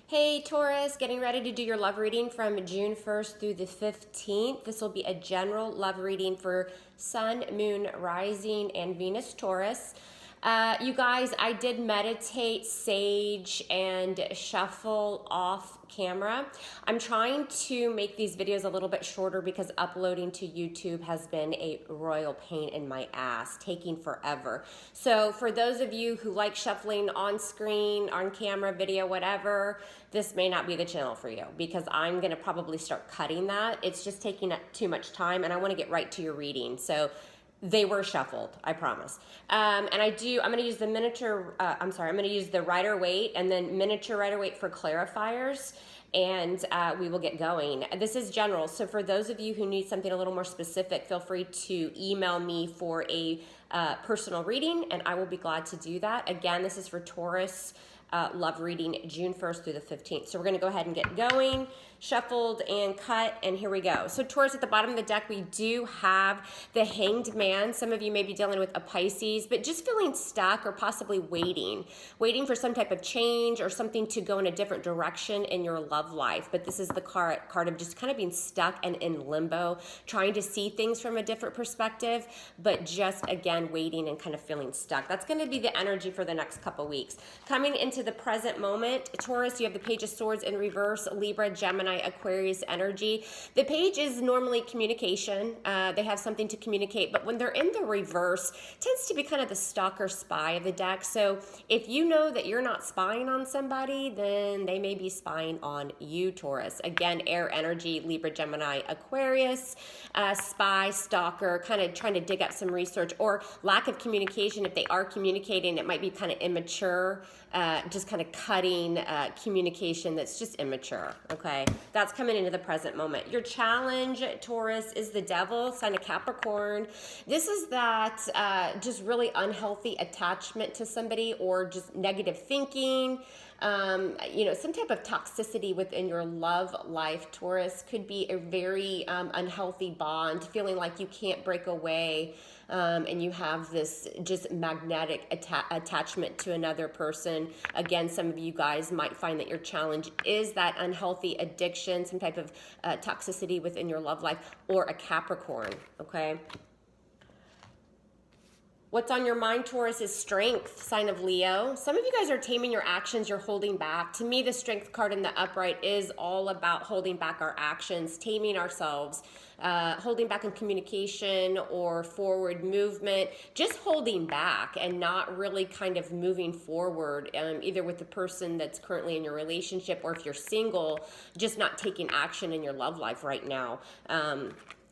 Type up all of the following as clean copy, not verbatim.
Hey Taurus, getting ready to do your love reading from June 1st through the 15th. This will be a general love reading for Sun, Moon, Rising, and Venus Taurus. You guys, I did meditate, sage, and shuffle off camera. I'm trying to make these videos a little bit shorter because uploading to YouTube has been a royal pain in my ass, taking forever. So for those of you who like shuffling on screen, on camera, video, whatever, this may not be the channel for you because I'm going to probably start cutting that. It's just taking up too much time and I want to get right to your reading. So they were shuffled, I promise. And I'm going to use the I'm going to use the Rider-Waite and then miniature Rider-Waite for clarifiers, and we will get going. This is general, so for those of you who need something a little more specific, feel free to email me for a personal reading, and I will be glad to do that. Again, this is for Taurus love reading June 1st through the 15th. So we're going to go ahead and get going, shuffled and cut, and here we go. So Taurus, at the bottom of the deck, we do have the Hanged Man. Some of you may be dealing with a Pisces, but just feeling stuck or possibly waiting for some type of change or something to go in a different direction in your love life. But this is the card of just kind of being stuck and in limbo, trying to see things from a different perspective, but just, again, waiting and kind of feeling stuck. That's going to be the energy for the next couple weeks. Coming into the present moment, Taurus, you have the Page of Swords in reverse, Libra, Gemini, Aquarius energy. The page is normally communication. They have something to communicate, but when they're in the reverse, it tends to be kind of the stalker spy of the deck. So if you know that you're not spying on somebody, then they may be spying on you, Taurus. Again, air energy, Libra, Gemini, Aquarius, spy, stalker, kind of trying to dig up some research, or lack of communication. If they are communicating, it might be kind of immature, just kind of cutting communication that's just immature, okay? That's coming into the present moment. Your challenge, Taurus, is the Devil, sign of Capricorn. This is that just really unhealthy attachment to somebody, or just negative thinking, some type of toxicity within your love life, Taurus. Could be a very unhealthy bond, feeling like you can't break away, and you have this just magnetic attachment to another person. Again, some of you guys might find that your challenge is that unhealthy addiction, some type of toxicity within your love life, or a Capricorn, okay? What's on your mind, Taurus, is strength, sign of Leo. Some of you guys are taming your actions, you're holding back. To me, the strength card in the upright is all about holding back our actions, taming ourselves, holding back in communication or forward movement, just holding back and not really kind of moving forward, either with the person that's currently in your relationship, or if you're single, just not taking action in your love life right now.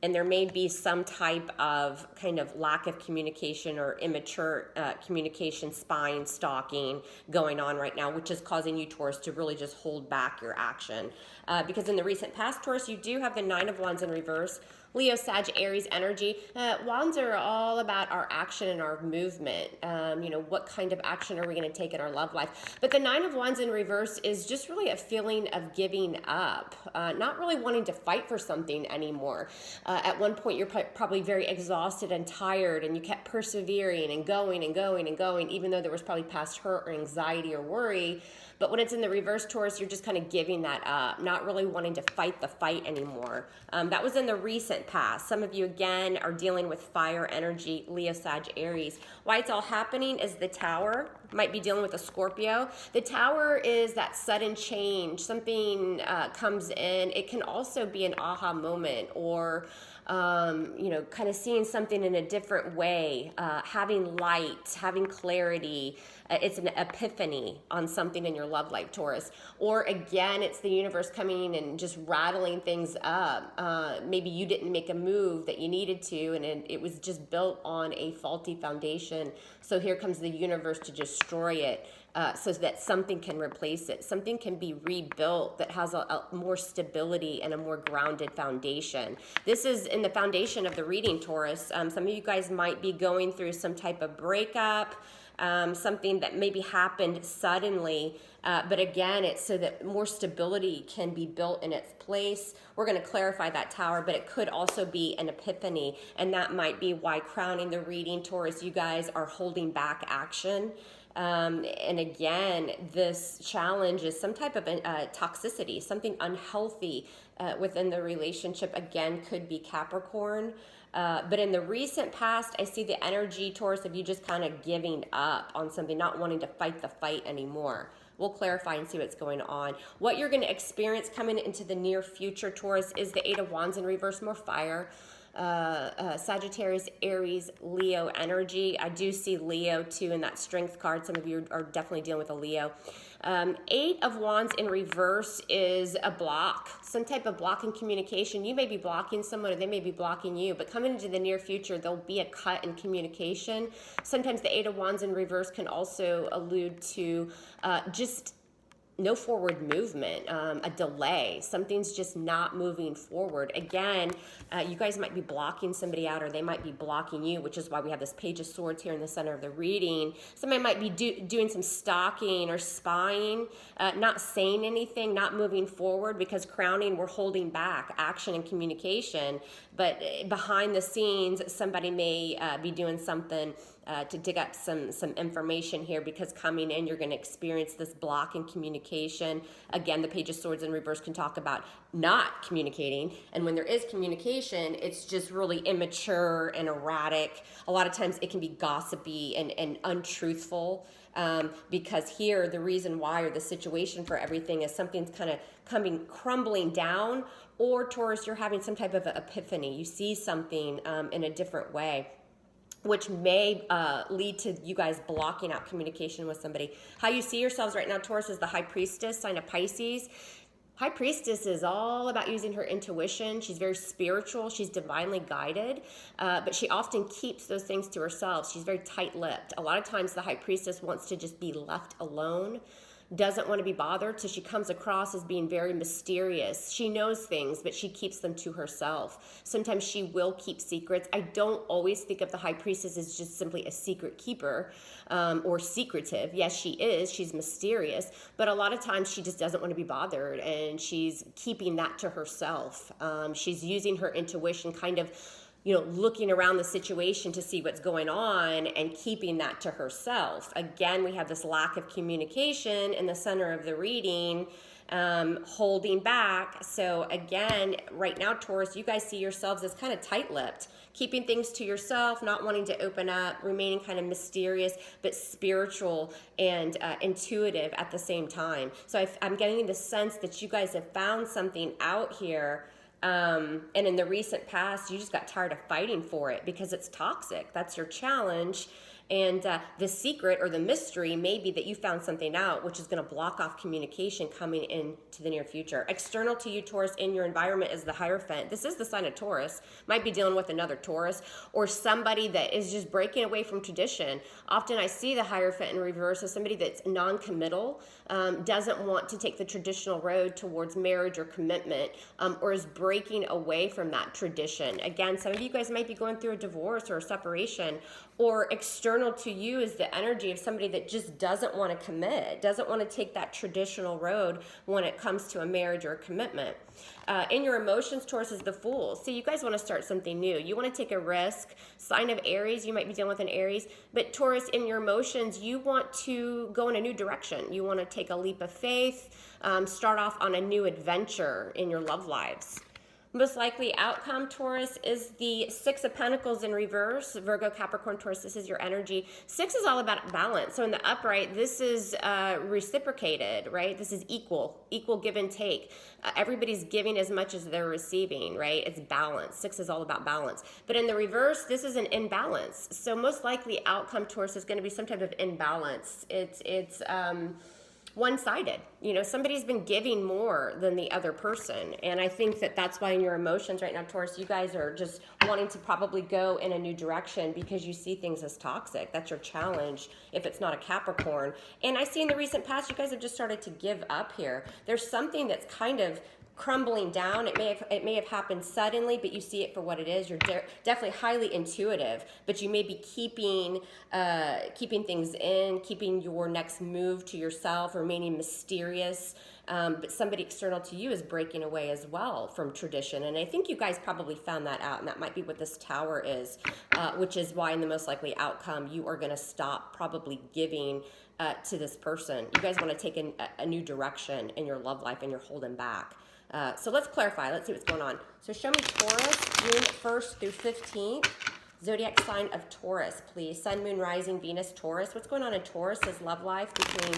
And there may be some type of kind of lack of communication or immature communication, spying, stalking going on right now, which is causing you, Taurus, to really just hold back your action. Because in the recent past, Taurus, you do have the Nine of Wands in reverse, Leo, Sag, Aries energy. Wands are all about our action and our movement. What kind of action are we going to take in our love life? But the Nine of Wands in reverse is just really a feeling of giving up, not really wanting to fight for something anymore. At one point, you're probably very exhausted and tired, and you kept persevering and going and going and going, even though there was probably past hurt or anxiety or worry. But when it's in the reverse, Taurus, you're just kind of giving that up, not really wanting to fight the fight anymore. That was in the recent past. Some of you, again, are dealing with fire energy, Leo, Sag, Aries. Why it's all happening is the Tower. Might be dealing with a Scorpio. The Tower is that sudden change. Something comes in. It can also be an aha moment, or kind of seeing something in a different way, having light, having clarity. It's an epiphany on something in your love life, Taurus. Or again, it's the universe coming and just rattling things up. Maybe you didn't make a move that you needed to, and it was just built on a faulty foundation. So here comes the universe to destroy it, so that something can replace it. Something can be rebuilt that has a more stability and a more grounded foundation. This is in the foundation of the reading, Taurus. Some of you guys might be going through some type of breakup, something that maybe happened suddenly, but again, it's so that more stability can be built in its place. We're going to clarify that Tower, but it could also be an epiphany, and that might be why crowning the reading, Taurus, you guys are holding back action. And again, this challenge is some type of toxicity, something unhealthy within the relationship. Again, could be Capricorn. But in the recent past, I see the energy, Taurus, of you just kind of giving up on something, not wanting to fight the fight anymore. We'll clarify and see what's going on. What you're going to experience coming into the near future, Taurus, is the Eight of Wands in reverse, more fire. Sagittarius, Aries, Leo energy. I do see Leo too in that strength card. Some of you are definitely dealing with a Leo. Eight of Wands in reverse is a block, some type of block in communication. You may be blocking someone or they may be blocking you, but coming into the near future, there'll be a cut in communication. Sometimes the Eight of Wands in reverse can also allude to just no forward movement, a delay. Something's just not moving forward. Again, you guys might be blocking somebody out or they might be blocking you, which is why we have this Page of Swords here in the center of the reading. Somebody might be doing some stalking or spying, not saying anything, not moving forward, because crowning, we're holding back action and communication. But behind the scenes, somebody may be doing something to dig up some information here, because coming in, you're going to experience this block in communication. Again, the Page of Swords in reverse can talk about not communicating. And when there is communication, it's just really immature and erratic. A lot of times it can be gossipy and untruthful. Because here, the reason why, or the situation for everything, is something's kind of crumbling down, or Taurus, you're having some type of epiphany. You see something in a different way, which may lead to you guys blocking out communication with somebody. How you see yourselves right now, Taurus, is the High Priestess, sign of Pisces. High Priestess is all about using her intuition. She's very spiritual. She's divinely guided, but she often keeps those things to herself. She's very tight-lipped. A lot of times the High Priestess wants to just be left alone, doesn't want to be bothered, so she comes across as being very mysterious. She knows things, but she keeps them to herself. Sometimes she will keep secrets. I don't always think of the High Priestess as just simply a secret keeper or secretive. Yes, she is. She's mysterious, but a lot of times she just doesn't want to be bothered, and she's keeping that to herself. She's using her intuition, kind of looking around the situation to see what's going on and keeping that to herself. Again, we have this lack of communication in the center of the reading, holding back. So again, right now, Taurus, you guys see yourselves as kind of tight-lipped, keeping things to yourself, not wanting to open up, remaining kind of mysterious, but spiritual and intuitive at the same time. So I'm getting the sense that you guys have found something out here. And in the recent past, you just got tired of fighting for it because it's toxic. That's your challenge. And the secret or the mystery may be that you found something out, which is going to block off communication coming into the near future. External to you, Taurus, in your environment is the Hierophant. This is the sign of Taurus. Might be dealing with another Taurus or somebody that is just breaking away from tradition. Often I see the Hierophant in reverse as somebody that's non-committal, doesn't want to take the traditional road towards marriage or commitment, or is breaking away from that tradition. Again, some of you guys might be going through a divorce or a separation, or external to you is the energy of somebody that just doesn't want to commit, doesn't want to take that traditional road when it comes to a marriage or a commitment. In your emotions, Taurus is the Fool. So you guys want to start something new. You want to take a risk. Sign of Aries, you might be dealing with an Aries. But Taurus, in your emotions, you want to go in a new direction. You want to take a leap of faith, start off on a new adventure in your love lives. Most likely outcome, Taurus, is the Six of Pentacles in reverse. Virgo, Capricorn, Taurus, this is your energy. Six is all about balance. So in the upright, this is reciprocated, right? This is equal give and take. Everybody's giving as much as they're receiving, right? It's balance. Six is all about balance. But in the reverse, this is an imbalance. So most likely outcome, Taurus, is going to be some type of imbalance. It's one-sided. Somebody's been giving more than the other person. And I think that that's why in your emotions right now, Taurus, you guys are just wanting to probably go in a new direction because you see things as toxic. That's your challenge if it's not a Capricorn. And I see in the recent past, you guys have just started to give up here. There's something that's kind of crumbling down. It may have happened suddenly, but you see it for what it is. You're definitely highly intuitive, but you may be keeping things in, keeping your next move to yourself, remaining mysterious. But somebody external to you is breaking away as well from tradition. And I think you guys probably found that out, and that might be what this Tower is, which is why in the most likely outcome, you are going to stop probably giving to this person. You guys want to take a new direction in your love life and you're holding back. So let's clarify. Let's see what's going on. So show me Taurus, June 1st through 15th. Zodiac sign of Taurus, please. Sun, Moon, Rising, Venus, Taurus. What's going on in Taurus's love life between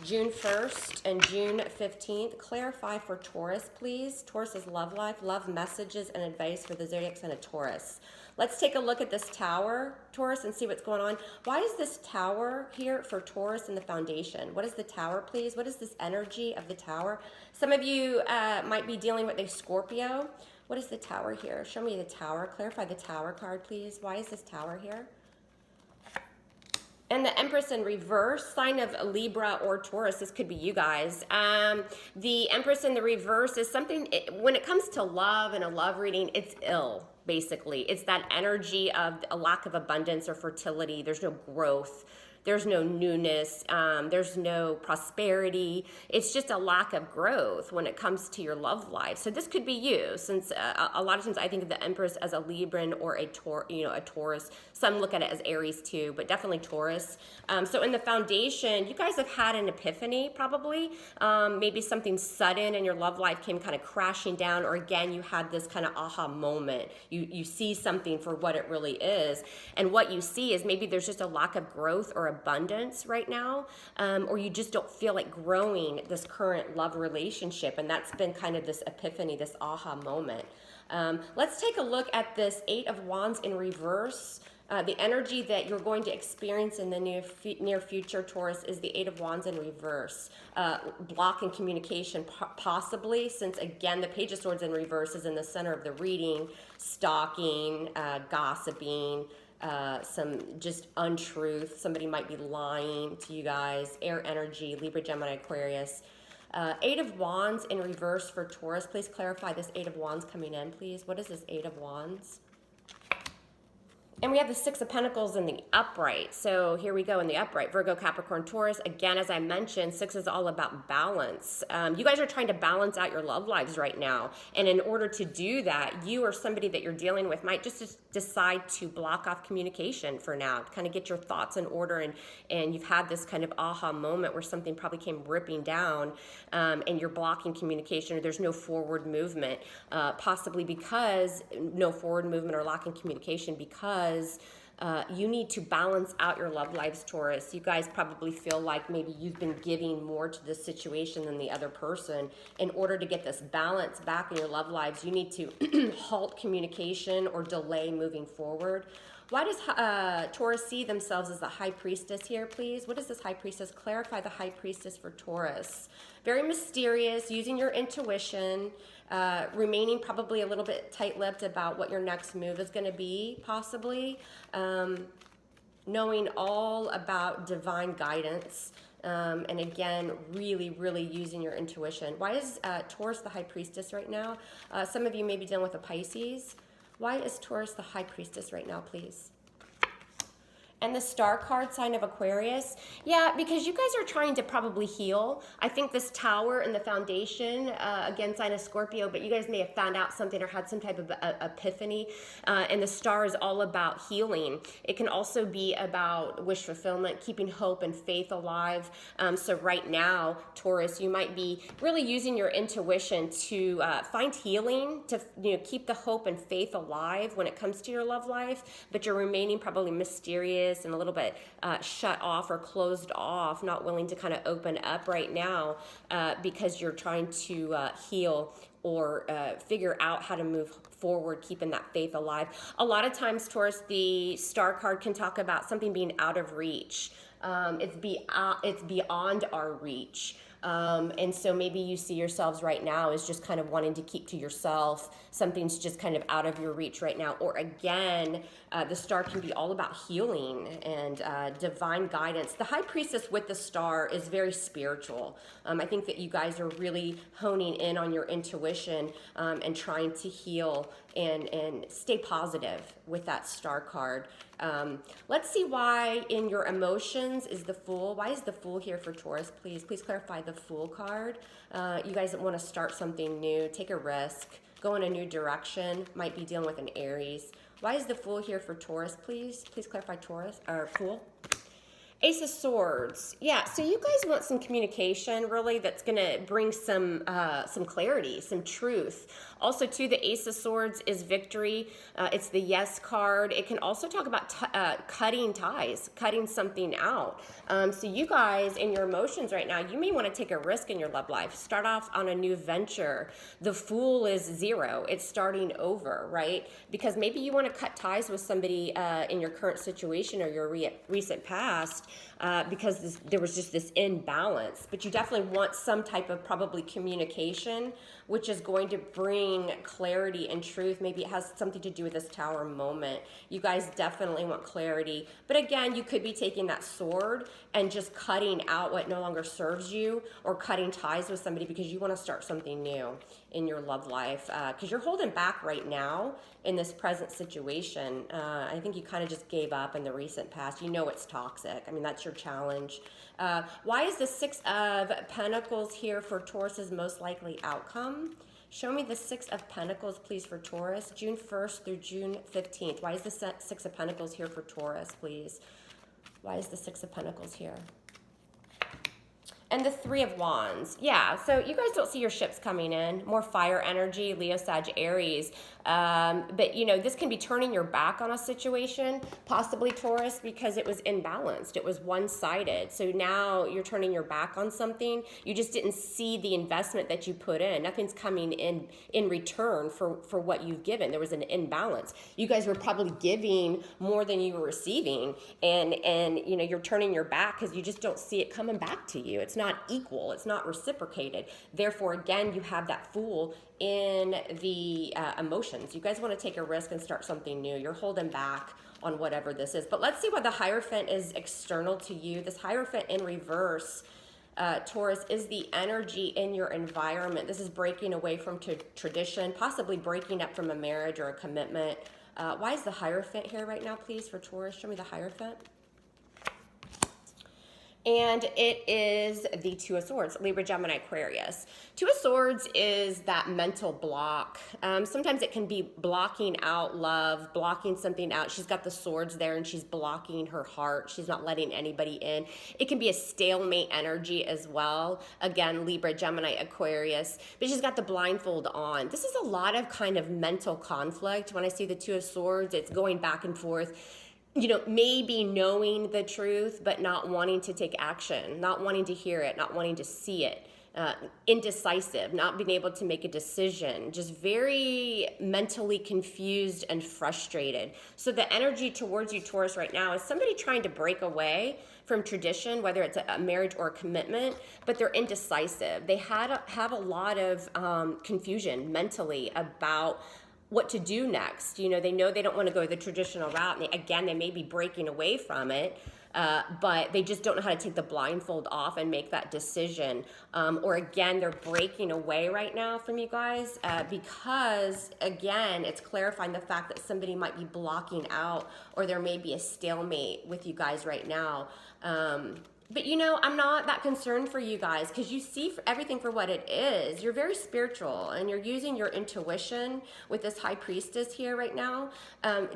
June 1st and June 15th? Clarify for Taurus, please. Taurus's love life, love messages and advice for the zodiac sign of Taurus. Let's take a look at this tower, Taurus, and see what's going on. Why is this tower here for Taurus in the foundation? What is the tower, please? What is this energy of the tower? Some of you might be dealing with a Scorpio. What is the tower here? Show me the tower. Clarify the tower card, please. Why is this tower here? And the Empress in reverse, sign of Libra or Taurus. This could be you guys. The Empress in the reverse is something, when it comes to love and a love reading, it's ill, basically. It's that energy of a lack of abundance or fertility. There's no growth. There's no newness. There's no prosperity. It's just a lack of growth when it comes to your love life. So this could be you, since a lot of times I think of the Empress as a Libran or a Taurus. Some look at it as Aries too, but definitely Taurus. So in the foundation, you guys have had an epiphany probably. Maybe something sudden in your love life came kind of crashing down, or again, you had this kind of aha moment. You see something for what it really is. And what you see is maybe there's just a lack of growth or abundance right now, or you just don't feel like growing this current love relationship, and that's been kind of this epiphany, this aha moment. Let's take a look at this Eight of Wands in reverse. The energy that you're going to experience in the near future, Taurus, is the Eight of Wands in reverse. Block in communication, possibly, since, again, the Page of Swords in reverse is in the center of the reading. Stalking, gossiping, some just untruth. Somebody might be lying to you guys. Air energy, Libra, Gemini, Aquarius. Eight of Wands in reverse for Taurus. Please clarify this Eight of Wands coming in, please. What is this Eight of Wands? And we have the Six of Pentacles in the upright. So here we go in the upright. Virgo, Capricorn, Taurus. Again, as I mentioned, six is all about balance. You guys are trying to balance out your love lives right now. And in order to do that, you or somebody that you're dealing with might just decide to block off communication for now. Kind of get your thoughts in order. And you've had this kind of aha moment where something probably came ripping down, and you're blocking communication, or there's no forward movement. Possibly because no forward movement or lacking communication because you need to balance out your love lives, Taurus. You guys probably feel like maybe you've been giving more to this situation than the other person. In order to get this balance back in your love lives, you need to halt communication or delay moving forward. Why does Taurus see themselves as the High Priestess here, please? What is this High Priestess? Clarify the High Priestess for Taurus. Very mysterious, using your intuition, remaining probably a little bit tight-lipped about what your next move is going to be, possibly. Knowing all about divine guidance. And again, really, really using your intuition. Why is Taurus the High Priestess right now? Some of you may be dealing with a Pisces. Why is Taurus the High Priestess right now, please? And the Star card, sign of Aquarius. Yeah, because you guys are trying to probably heal. I think this Tower and the foundation, again, sign of Scorpio, but you guys may have found out something or had some type of epiphany. And the Star is all about healing. It can also be about wish fulfillment, keeping hope and faith alive. So right now, Taurus, you might be really using your intuition to find healing, to keep the hope and faith alive when it comes to your love life, but you're remaining probably mysterious and a little bit shut off or closed off, not willing to kind of open up right now because you're trying to heal or figure out how to move forward, keeping that faith alive. A lot of times, Taurus, the Star card can talk about something being out of reach. It's beyond our reach. And so maybe you see yourselves right now as just kind of wanting to keep to yourself. Something's just kind of out of your reach right now. Or again, the Star can be all about healing and divine guidance. The High Priestess with the Star is very spiritual. I think that you guys are really honing in on your intuition and trying to heal and stay positive with that Star card. Let's see why in your emotions is the Fool. Why is the Fool here for Taurus? Please clarify the Fool card. You guys want to start something new, take a risk, go in a new direction, might be dealing with an Aries. Why is the Fool here for Taurus, please? Please clarify Taurus, or Fool. Ace of Swords. Yeah, so you guys want some communication, really, that's going to bring some clarity, some truth. Also, too, the Ace of Swords is victory. It's the yes card. It can also talk about cutting ties, cutting something out. So you guys, in your emotions right now, you may want to take a risk in your love life. Start off on a new venture. The Fool is 0. It's starting over, right? Because maybe you want to cut ties with somebody in your current situation or your recent past, because there was just this imbalance. But you definitely want some type of probably communication, which is going to bring clarity and truth. Maybe it has something to do with this Tower moment. You guys definitely want clarity. But again, you could be taking that sword and just cutting out what no longer serves you, or cutting ties with somebody because you want to start something new in your love life, because you're holding back right now in this present situation. I think you kind of just gave up in the recent past. You know it's toxic. I mean, that's your challenge. Why is the 6 of Pentacles here for Taurus's most likely outcome? Show me the 6 of Pentacles, please, for Taurus, June 1st through June 15th. Why is the 6 of Pentacles here for Taurus, please? Why is the 6 of Pentacles here? And the 3 of Wands. Yeah, so you guys don't see your ships coming in. More fire energy, Leo, Sag, Aries. But, you know, this can be turning your back on a situation, possibly Taurus, because it was imbalanced. It was one-sided. So now you're turning your back on something. You just didn't see the investment that you put in. Nothing's coming in return for what you've given. There was an imbalance. You guys were probably giving more than you were receiving. And you know, you're turning your back because you just don't see it coming back to you. It's not equal. It's not reciprocated. Therefore, again, you have that Fool in the emotions. You guys want to take a risk and start something new. You're holding back on whatever this is. But let's see what the Hierophant is external to you. This Hierophant in reverse, Taurus, is the energy in your environment. This is breaking away from tradition, possibly breaking up from a marriage or a commitment. Why is the Hierophant here right now, please, for Taurus? Show me the Hierophant. And it is the 2 of Swords, Libra, Gemini, Aquarius. 2 of Swords is that mental block. Sometimes it can be blocking out love, blocking something out. She's got the swords there and she's blocking her heart. She's not letting anybody in. It can be a stalemate energy as well. Again, Libra, Gemini, Aquarius. But she's got the blindfold on. This is a lot of kind of mental conflict. When I see the 2 of Swords, it's going back and forth. You know, maybe knowing the truth, but not wanting to take action, not wanting to hear it, not wanting to see it, indecisive, not being able to make a decision, just very mentally confused and frustrated. So the energy towards you, Taurus, right now is somebody trying to break away from tradition, whether it's a marriage or a commitment, but they're indecisive. They have a lot of confusion mentally about what to do next. You know they don't want to go the traditional route. And again, they may be breaking away from it, but they just don't know how to take the blindfold off and make that decision. Or again, they're breaking away right now from you guys because, again, it's clarifying the fact that somebody might be blocking out, or there may be a stalemate with you guys right now. But, you know, I'm not that concerned for you guys because you see everything for what it is. You're very spiritual and you're using your intuition with this High Priestess here right now,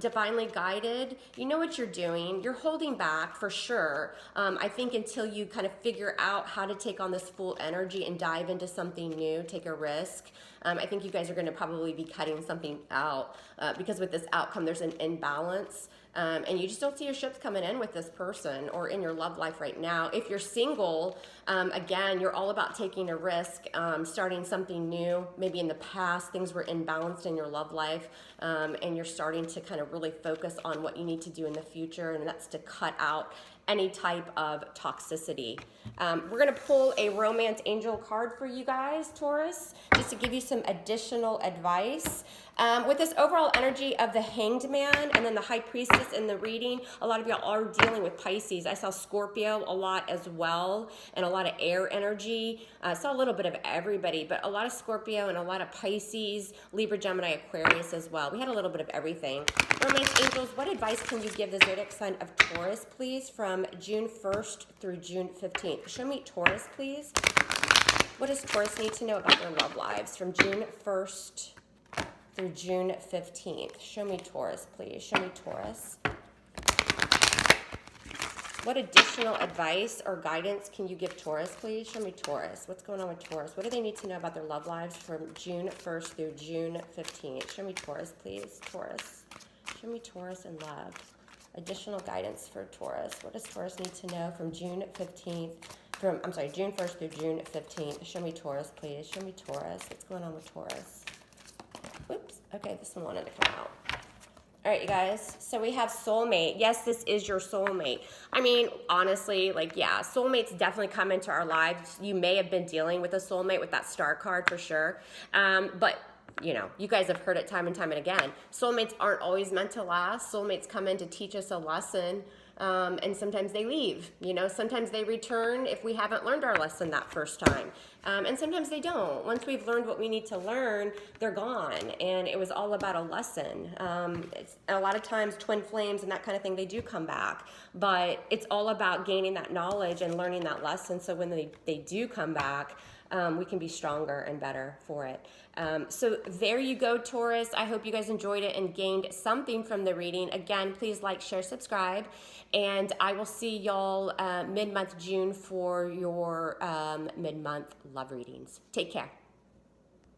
divinely guided. You know what you're doing. You're holding back for sure. I think until you kind of figure out how to take on this full energy and dive into something new, take a risk. I think you guys are going to probably be cutting something out because with this outcome, there's an imbalance. And you just don't see your ships coming in with this person or in your love life right now. If you're single, again, you're all about taking a risk, starting something new. Maybe in the past, things were imbalanced in your love life, and you're starting to kind of really focus on what you need to do in the future, and that's to cut out any type of toxicity. We're going to pull a romance angel card for you guys, Taurus, just to give you some additional advice. With this overall energy of the Hanged Man and then the High Priestess in the reading, a lot of y'all are dealing with Pisces. I saw Scorpio a lot as well, and a lot of air energy. I saw a little bit of everybody, but a lot of Scorpio and a lot of Pisces, Libra, Gemini, Aquarius as well. We had a little bit of everything. Romance angels, what advice can you give the zodiac sign of Taurus, please, from June 1st through June 15th? Show me Taurus, please. What does Taurus need to know about their love lives from June 1st through June 15th? Show me Taurus, please. Show me Taurus. What additional advice or guidance can you give Taurus, please? Show me Taurus. What's going on with Taurus? What do they need to know about their love lives from June 1st through June 15th? Show me Taurus, please. Taurus. Show me Taurus and love. Additional guidance for Taurus. What does Taurus need to know from June 15th? June 1st through June 15th. Show me Taurus, please. Show me Taurus. What's going on with Taurus? Oops. Okay, this one wanted to come out. All right, you guys. So we have soulmate. Yes, this is your soulmate. I mean, honestly, like, yeah, soulmates definitely come into our lives. You may have been dealing with a soulmate with that star card for sure. But you know, you guys have heard it time and time and again. Soulmates aren't always meant to last. Soulmates come in to teach us a lesson, and sometimes they leave. You know, sometimes they return if we haven't learned our lesson that first time. And sometimes they don't. Once we've learned what we need to learn, they're gone. And it was all about a lesson. A lot of times, twin flames and that kind of thing, they do come back. But it's all about gaining that knowledge and learning that lesson, so when they do come back, we can be stronger and better for it. So there you go, Taurus. I hope you guys enjoyed it and gained something from the reading. Again, please like, share, subscribe, and I will see y'all mid-month June for your mid-month love readings. Take care.